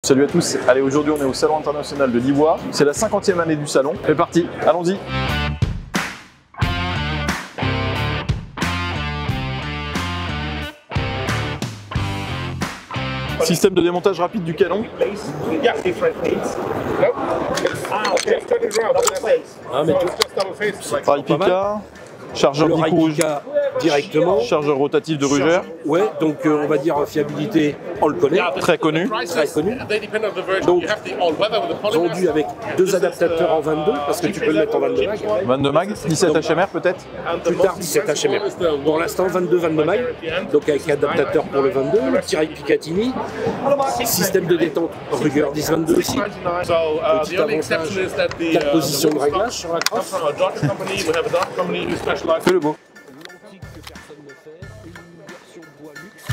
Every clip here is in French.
Salut à tous, allez aujourd'hui on est au Salon International de l'Ivoire, c'est la 50e année du salon, c'est parti, allons-y. Système de démontage rapide du canon. Pareil Pika, chargeur le Nico rouge directement. chargeur rotatif de Ruger. Ouais, donc on va dire fiabilité, on le connaît. Très connu. Très connu. Donc, vendu avec deux adaptateurs en 22, parce que tu peux le mettre en 22 mag. 22 mag, 17 HMR peut-être. Plus tard, 17 HMR. Pour l'instant, 22 mag. Donc avec adaptateur pour le 22, le petit rail Picatinny. Système de détente Ruger 10-22 aussi. Petit avantage, 4 positions de réglage sur la crosse. Fais le beau. L'antique que personne ne fait, une version bois luxe.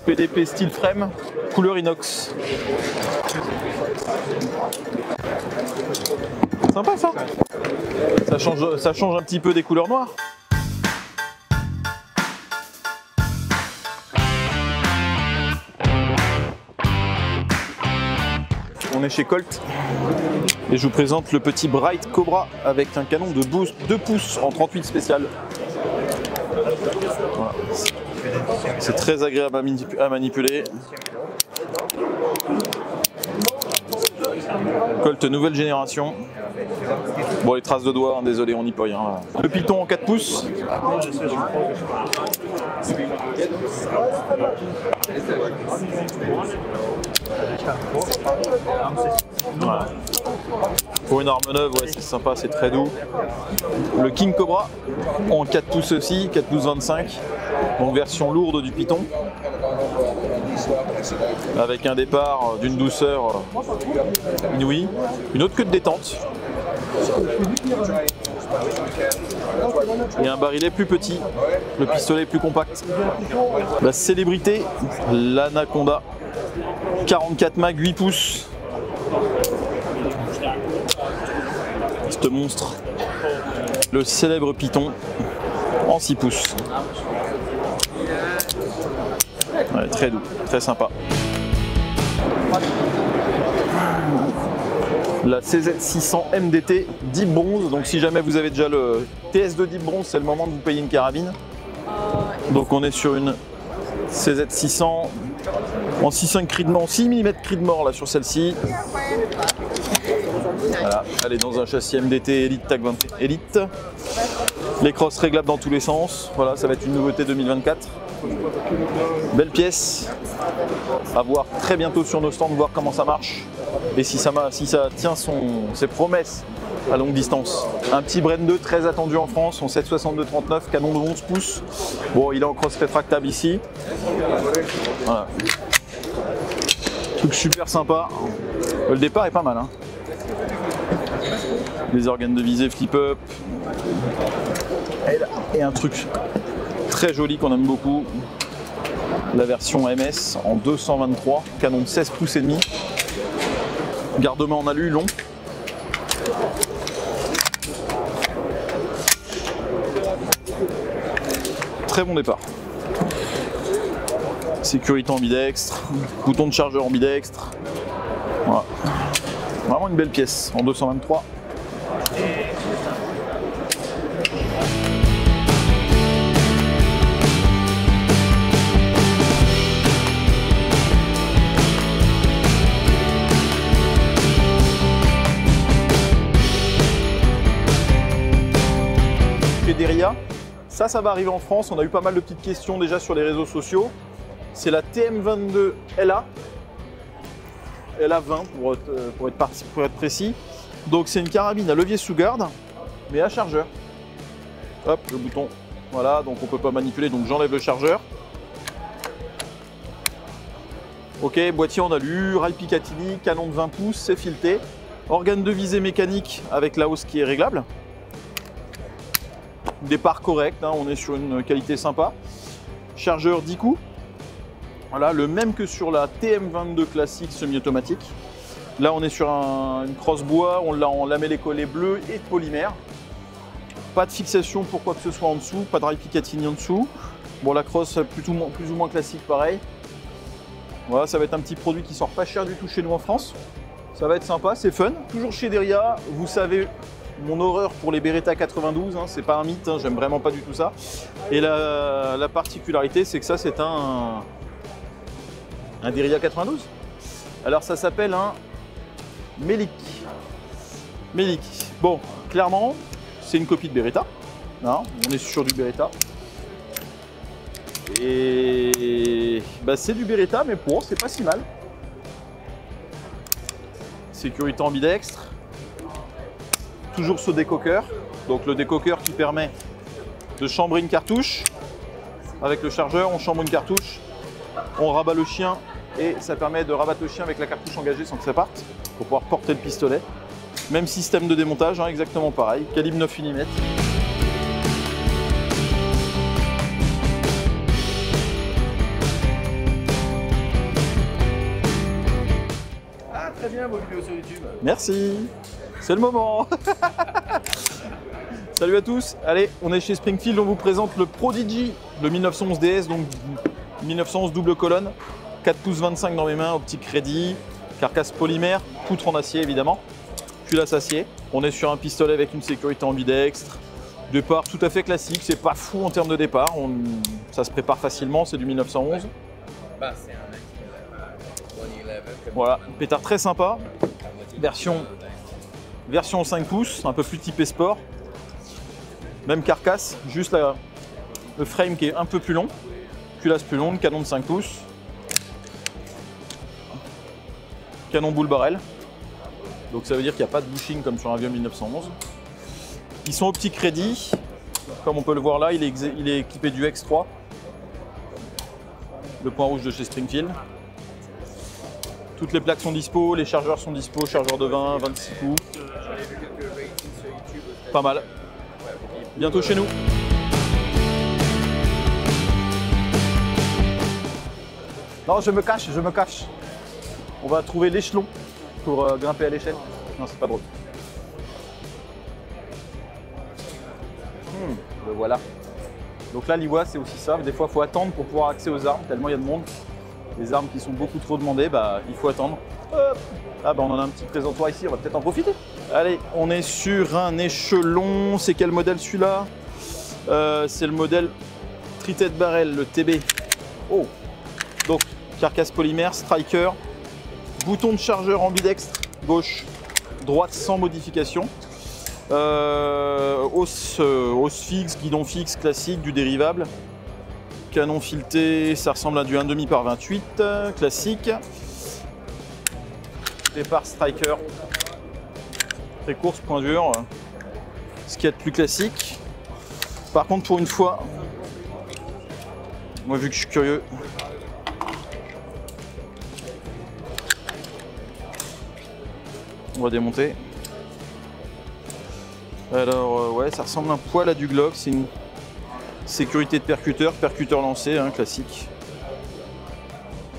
PDP steel frame, couleur inox. Sympa ça. Ça change un petit peu des couleurs noires. On est chez Colt et je vous présente le petit Bright Cobra avec un canon de 2 pouces en 38 spécial. Voilà. C'est très agréable à manipuler. Colt nouvelle génération. Bon, les traces de doigts, hein, désolé, on n'y peut rien. Le Python en 4 pouces. Voilà. Pour une arme neuve, ouais, c'est sympa, c'est très doux. Le King Cobra en 4 pouces aussi, 4 pouces 25. Donc version lourde du Python. Avec un départ d'une douceur inouïe. Une autre queue de détente. Et un barillet plus petit, le pistolet plus compact. La célébrité, l'Anaconda. 44 mag 8 pouces. Ce monstre. Le célèbre Python en 6 pouces. Ouais, très doux, très sympa. La CZ600 MDT Deep Bronze. Donc si jamais vous avez déjà le TS2 Deep Bronze, c'est le moment de vous payer une carabine. Donc on est sur une CZ600 en 6,5 Creedmoor, 6 mm Creedmoor là sur celle-ci. Voilà, elle est dans un châssis MDT Elite Tag 20 Elite. Les crosses réglables dans tous les sens. Voilà, ça va être une nouveauté 2024. Belle pièce. À voir très bientôt sur nos stands, voir comment ça marche. Et si ça tient ses promesses à longue distance. Un petit Bren 2 très attendu en France, en 7,62-39, canon de 11 pouces. Bon, il est en cross rétractable ici. Voilà. Truc super sympa. Le départ est pas mal, hein. Les organes de visée flip-up. Et un truc très joli qu'on aime beaucoup. La version MS en 223, canon de 16 pouces et demi. Garde-main en alu long. Très bon départ. Sécurité ambidextre, bouton de chargeur ambidextre. Voilà. Vraiment une belle pièce en 223. Deria. Ça va arriver en France. On a eu pas mal de petites questions déjà sur les réseaux sociaux. C'est la TM22 LA. LA20 pour être précis. Donc c'est une carabine à levier sous garde, mais à chargeur. Hop, le bouton. Voilà, donc on ne peut pas manipuler, donc j'enlève le chargeur. Ok, boîtier en alu, rail Picatinny, canon de 20 pouces, c'est fileté. Organe de visée mécanique avec la hausse qui est réglable. Départ correct, hein, on est sur une qualité sympa. Chargeur 10 coups. Voilà, le même que sur la TM22 classique semi-automatique. Là, on est sur une crosse bois, on l'a en lamellé collé bleu et de polymère. Pas de fixation pour quoi que ce soit en dessous, pas de rail Picatinny en dessous. Bon, la crosse plus ou moins classique, pareil. Voilà, ça va être un petit produit qui sort pas cher du tout chez nous en France. Ça va être sympa, c'est fun. Toujours chez Deria, vous savez mon horreur pour les Beretta 92, hein, c'est pas un mythe, hein, j'aime vraiment pas du tout ça. Et la particularité, c'est que ça, c'est un Deria 92. Alors ça s'appelle un Melik. Melik. Bon, clairement, c'est une copie de Beretta. Hein, on est sur du Beretta. Et bah, c'est du Beretta, mais pour c'est pas si mal. Sécurité ambidextre. Toujours ce décoqueur. Donc le décoqueur qui permet de chambrer une cartouche. Avec le chargeur, on chambre une cartouche, on rabat le chien et ça permet de rabattre le chien avec la cartouche engagée sans que ça parte pour pouvoir porter le pistolet. Même système de démontage, hein, exactement pareil, calibre 9 mm. Ah, très bien vos vidéos sur YouTube. Merci, c'est le moment. Salut à tous, allez, on est chez Springfield, on vous présente le Prodigy, le 1911 DS, donc 1911 double colonne, 4 pouces 25 dans mes mains, optique crédit, carcasse polymère, poutre en acier évidemment, culasse acier. On est sur un pistolet avec une sécurité ambidextre, départ tout à fait classique, c'est pas fou en termes de départ, ça se prépare facilement, c'est du 1911. Voilà, pétard très sympa, version 5 pouces, un peu plus typé sport. Même carcasse, juste le frame qui est un peu plus long, culasse plus longue, canon de 5 pouces, canon boule barrel. Donc ça veut dire qu'il n'y a pas de bushing comme sur un vieux 1911. Ils sont optique crédit, comme on peut le voir là, il est équipé du X3, le point rouge de chez Springfield. Toutes les plaques sont dispo, les chargeurs sont dispo, chargeur de 20, 26 coups. Pas mal. Bientôt chez nous. Non, je me cache. On va trouver l'échelon pour grimper à l'échelle. Non, c'est pas drôle. Le voilà. Donc là, l'IWA, c'est aussi ça. Des fois, il faut attendre pour pouvoir accéder aux armes, tellement il y a de monde. Les armes qui sont beaucoup trop demandées, bah, il faut attendre. Hop. Ah bah on en a un petit présentoir ici, on va peut-être en profiter. Allez, on est sur un échelon. C'est quel modèle celui-là? C'est le modèle Treated Barrel, le TB. Oh. Donc carcasse polymère, striker, bouton de chargeur ambidextre, gauche, droite sans modification. Hausse fixe, guidon fixe classique, du dérivable. Canon fileté, ça ressemble à du 1,5 par 28, classique. Départ striker, très course, point dur, ce qu'il y a de plus classique. Par contre, pour une fois, moi vu que je suis curieux, on va démonter. Alors ouais, ça ressemble un poil à du Glock, c'est une sécurité de percuteur, percuteur lancé, hein, classique.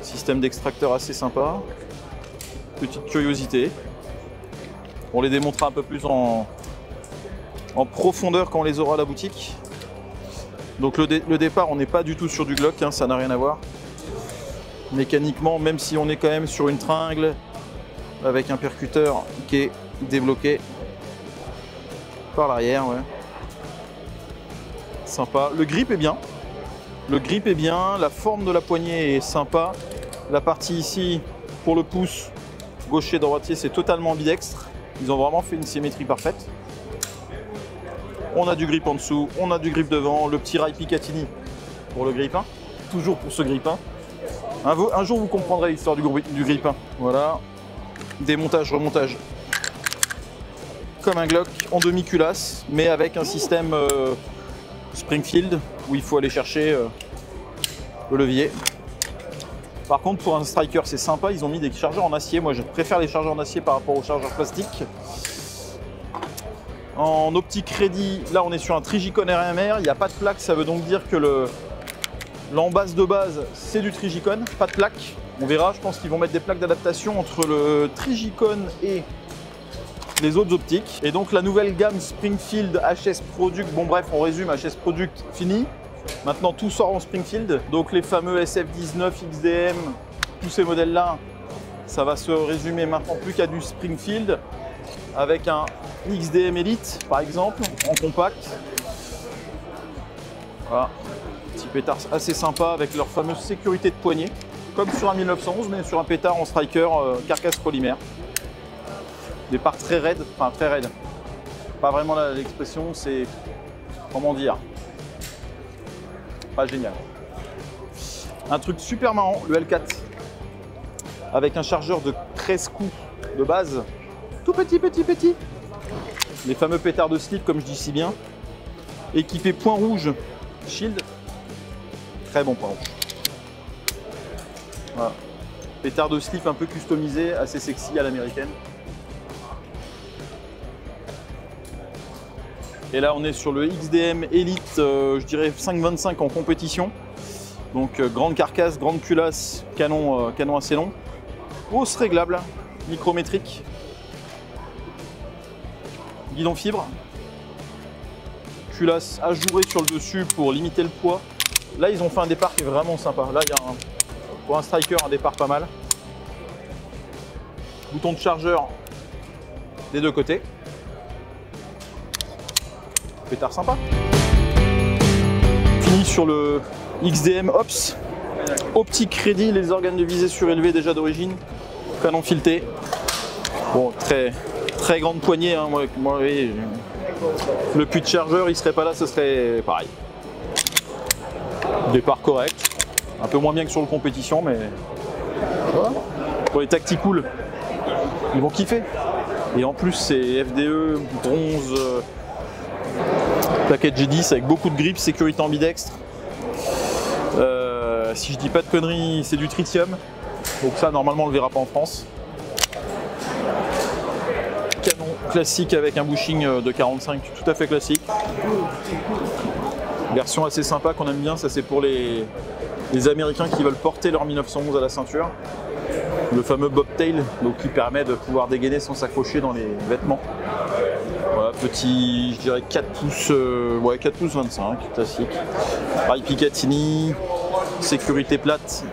Système d'extracteur assez sympa. Petite curiosité. On les démontera un peu plus en profondeur quand on les aura à la boutique. Donc le départ, on n'est pas du tout sur du Glock, hein, ça n'a rien à voir. Mécaniquement, même si on est quand même sur une tringle avec un percuteur qui est débloqué par l'arrière, ouais. Sympa. Le grip est bien. Le grip est bien, la forme de la poignée est sympa. La partie ici, pour le pouce, gaucher, droitier, c'est totalement ambidextre. Ils ont vraiment fait une symétrie parfaite. on a du grip en dessous, on a du grip devant, le petit rail Picatinny pour le grippin, toujours pour ce grippin. Un jour vous comprendrez l'histoire du grippin. Voilà, démontage, remontage. Comme un Glock en demi-culasse, mais avec un système Springfield où il faut aller chercher le levier. Par contre, pour un striker, c'est sympa, ils ont mis des chargeurs en acier. Moi, je préfère les chargeurs en acier par rapport aux chargeurs plastiques. En optique Ready, là, on est sur un Trigicon RMR. Il n'y a pas de plaque, ça veut donc dire que l'embase de base, c'est du Trigicon, pas de plaque. On verra, je pense qu'ils vont mettre des plaques d'adaptation entre le Trigicon et les autres optiques. Et donc, la nouvelle gamme Springfield HS Product, bon bref, on résume, HS Product fini. Maintenant, tout sort en Springfield. Donc, les fameux SF19, XDM, tous ces modèles-là, ça va se résumer maintenant plus qu'à du Springfield avec un XDM Elite, par exemple, en compact. Voilà, petit pétard assez sympa avec leur fameuse sécurité de poignée, comme sur un 1911, mais sur un pétard en striker carcasse polymère. Des parts très raides, enfin très raides. Pas vraiment l'expression, c'est comment dire. Pas génial. Un truc super marrant, le L4, avec un chargeur de 13 coups de base, tout petit. Les fameux pétards de slip, comme je dis si bien, équipé point rouge, shield, très bon point rouge. Voilà. Pétard de slip un peu customisé, assez sexy à l'américaine. Et là, on est sur le XDM Elite, je dirais 5.25 en compétition. Donc, grande carcasse, grande culasse, canon assez long. Hausse réglable, micrométrique. Guidon fibre. Culasse ajourée sur le dessus pour limiter le poids. Là, ils ont fait un départ qui est vraiment sympa. Là, il y a pour un striker, un départ pas mal. Bouton de chargeur des deux côtés. Pétard sympa. Fini sur le XDM Ops. Optique Ready, les organes de visée surélevés déjà d'origine. Canon fileté. Bon, très grande poignée. Hein. Moi, oui, le puits de chargeur, il serait pas là, ce serait pareil. Départ correct. Un peu moins bien que sur le compétition, mais voilà. Pour les tactical, ils vont kiffer. Et en plus, c'est FDE, bronze. Plaquette G10 avec beaucoup de grippe, sécurité ambidextre. Si je dis pas de conneries, c'est du tritium. Donc ça, normalement, on le verra pas en France. Canon classique avec un bushing de 45, tout à fait classique. Version assez sympa qu'on aime bien, ça c'est pour les Américains qui veulent porter leur 1911 à la ceinture. Le fameux bobtail, donc qui permet de pouvoir dégainer sans s'accrocher dans les vêtements. Voilà, petit, je dirais 4 pouces, ouais, 4 pouces 25, classique. Rail Picatinny, sécurité plate.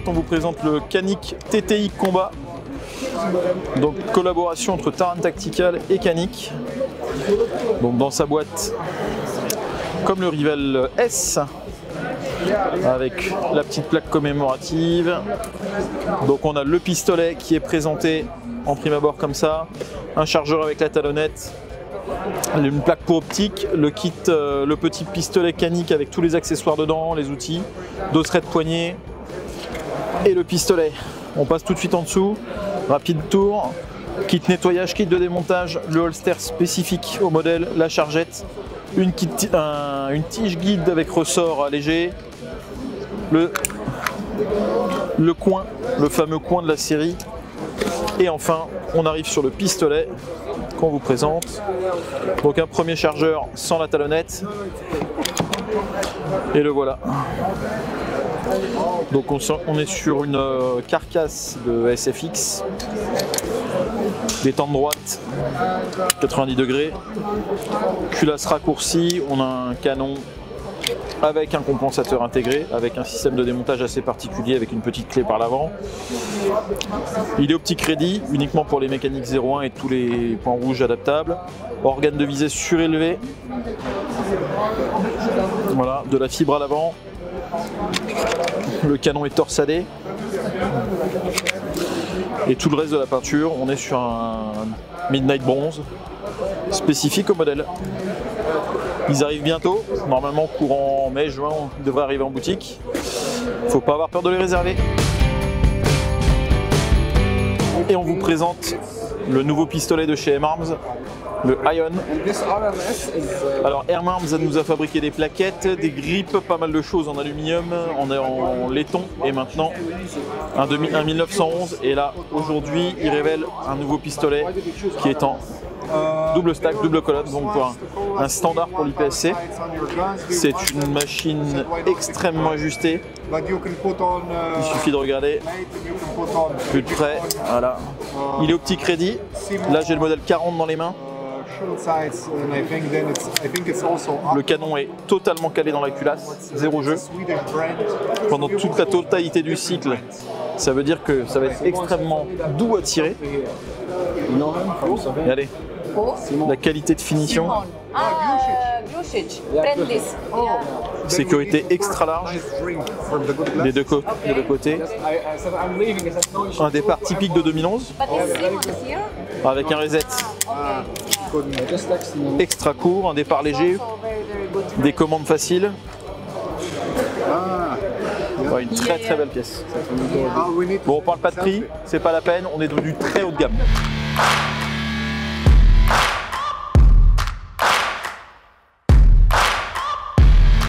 On vous présente le Canik TTI Combat, donc collaboration entre Taran Tactical et Canik. Donc dans sa boîte, comme le Rival S, avec la petite plaque commémorative. Donc on a le pistolet qui est présenté en prime abord comme ça, un chargeur avec la talonnette, une plaque pour optique, le kit, le petit pistolet Canik avec tous les accessoires dedans, les outils, dosseret de poignée. Et le pistolet. On passe tout de suite en dessous, rapide tour, kit nettoyage, kit de démontage, le holster spécifique au modèle, la chargette, une tige guide avec ressort allégé, le coin, le fameux coin de la série, Et enfin, on arrive sur le pistolet qu'on vous présente. Donc un premier chargeur sans la talonnette. Et le voilà. Donc on est sur une carcasse de SFX, détente droite 90 degrés, culasse raccourcie, on a un canon avec un compensateur intégré, avec un système de démontage assez particulier avec une petite clé par l'avant. Il est au petit crédit, uniquement pour les mécaniques 0.1 et tous les points rouges adaptables. Organe de visée surélevé. Voilà, de la fibre à l'avant. Le canon est torsadé. Et tout le reste de la peinture, on est sur un Midnight Bronze spécifique au modèle. Ils arrivent bientôt, normalement courant mai-juin, ils devraient arriver en boutique. Faut pas avoir peur de les réserver. Et on vous présente le nouveau pistolet de chez M-Arms, le Ion. Alors M-Arms nous a fabriqué des plaquettes, des grippes, pas mal de choses en aluminium, en laiton et maintenant un 1911. Et là aujourd'hui il révèle un nouveau pistolet qui est en double stack, double colonne, donc pour un standard pour l'IPSC. C'est une machine extrêmement ajustée. Il suffit de regarder plus de près. Voilà. Il est au petit crédit. Là j'ai le modèle 40 dans les mains. Le canon est totalement calé dans la culasse, zéro jeu. Pendant toute la totalité du cycle, ça veut dire que ça va être extrêmement doux à tirer. Et allez, la qualité de finition. Sécurité extra large des deux côtés. Un départ typique de 2011 avec un reset extra court, un départ léger, des commandes faciles. Ouais, une très très belle pièce. Bon, on parle pas de prix, c'est pas la peine, on est dans du très haut de gamme.